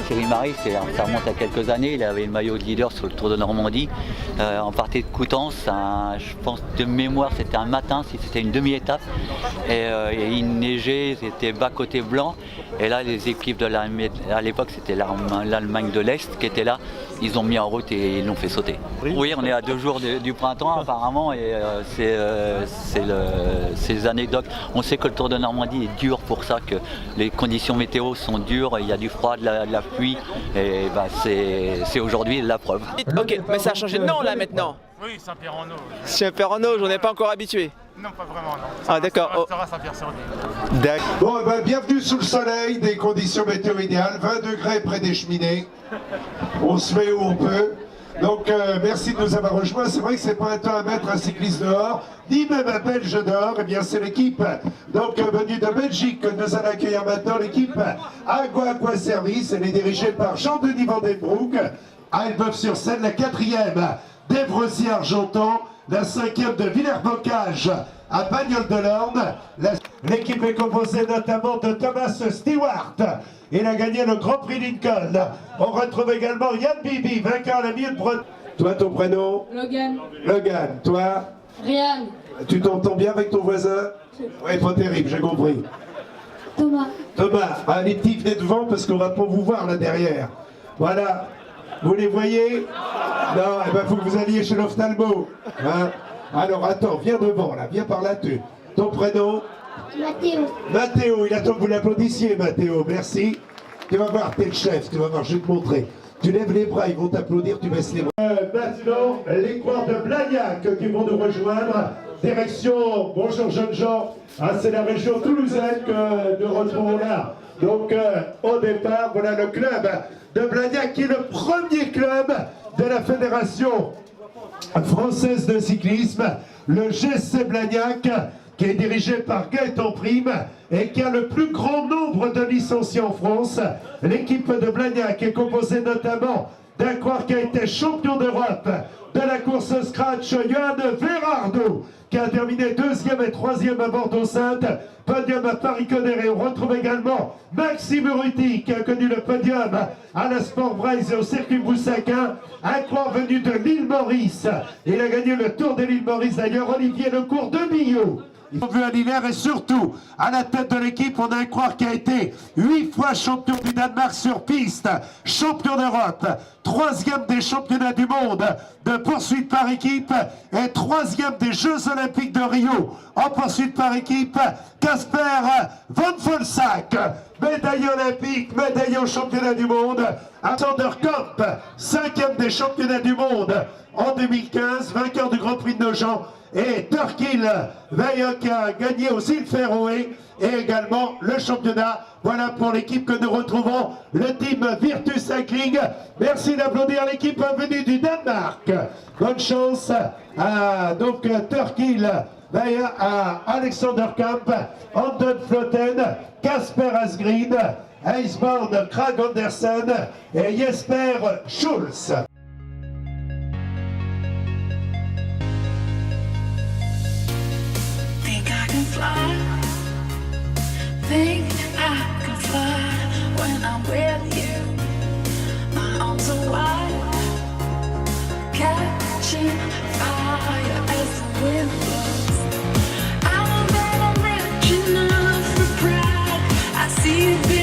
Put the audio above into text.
Thierry Marix, ça remonte à quelques années, il avait le maillot de leader sur le Tour de Normandie. On partait de Coutances, je pense de mémoire c'était un matin, c'était une demi-étape. Et il neigeait, c'était bas côté blanc. Et là les équipes de l'Allemagne, à l'époque c'était l'Allemagne de l'Est qui était là, ils ont mis en route et ils l'ont fait sauter. Oui, on est à 2 jours du printemps apparemment et ces anecdotes. On sait que le Tour de Normandie est dur pour ça, que les conditions météo sont dures, il y a du froid, de la pluie et c'est aujourd'hui la preuve. Ok, mais ça a changé de nom là maintenant. Oui, Saint-Pierre-en-Eau. Saint-Pierre-en-Eau, on n'est pas encore habitué. Non, pas vraiment, non. Ah d'accord. Ça restera Saint-Pierre-sur-Eau. D'accord. Bon, eh ben, bienvenue sous le soleil, des conditions météo idéales, 20 degrés près des cheminées. On se met où on peut. Donc merci de nous avoir rejoints. C'est vrai que c'est pas un temps à mettre un cycliste dehors, ni même un Belge dehors. Eh bien c'est l'équipe donc venue de Belgique que nous allons accueillir maintenant, l'équipe Aqua Service. Elle est dirigée par Jean-Denis Vandenbroek. À Elbeuf-sur-Seine, la 4e d'Évrezy-Argentan, la 5e de Villers-Bocage à Bagnoles-de-l'Orne. L'équipe est composée notamment de Thomas Stewart. Il a gagné le Grand Prix Lincoln. On retrouve également Yann Bibi, vainqueur à la Mille-Bretagne. Toi, ton prénom? Logan. Logan. Toi? Ryan. Tu t'entends bien avec ton voisin? Oui, pas terrible, j'ai compris. Thomas. Thomas, les petits, venez devant parce qu'on va pas vous voir là derrière. Voilà. Vous les voyez? Non, il faut que vous alliez chez l'ophtalmo. Hein? Alors attends, viens devant là, viens par là. Ton prénom? Mathéo. Mathéo, il attend que vous l'applaudissiez, Mathéo, merci. Tu vas voir, t'es le chef, tu vas voir, je vais te montrer. Tu lèves les bras, ils vont t'applaudir, tu baisses les bras. Maintenant, les cours de Blagnac qui vont nous rejoindre. Direction, bonjour jeunes gens, c'est la région toulousaine que nous retrouvons là. Donc au départ, voilà le club de Blagnac qui est le premier club de la Fédération française de cyclisme, le GC Blagnac, qui est dirigé par Gaëtan Prime et qui a le plus grand nombre de licenciés en France. L'équipe de Blagnac est composée notamment d'un coureur qui a été champion d'Europe de la course scratch, Johan Verardo, qui a terminé 2e et 3e à Bordeaux-Sainte, podium à Paris-Conneré. On retrouve également Maxime Urruti, qui a connu le podium à la Sport Braise et au circuit Boussaquin, un coureur venu de l'île Maurice. Il a gagné le Tour de l'île Maurice d'ailleurs, Olivier Lecourt de Millau. Ils ont vu à l'hiver et surtout, à la tête de l'équipe, on a un coureur qui a été 8 fois champion du Danemark sur piste, champion d'Europe, 3e des championnats du monde de poursuite par équipe et 3e des Jeux Olympiques de Rio en poursuite par équipe, Casper Van Volsack, médaille olympique, médaille au championnat du monde, Alexander Kamp, 5e des championnats du monde en 2015, vainqueur du Grand Prix de Nogent, et Turkil Veilleux qui a gagné aux îles Féroé et également le championnat. Voilà pour l'équipe que nous retrouvons, le team Virtus Cycling. Merci d'applaudir l'équipe venue du Danemark. Bonne chance à donc Turkil Veilleux, à Alexander Kamp, Anton Flotten, Kasper Asgreen, Eisborn Krag Andersen et Jesper Schulz. Think I can fly when I'm with you. My arms are wide, catching fire as the wind blows. I'm a man, I'm rich enough for pride. I see you.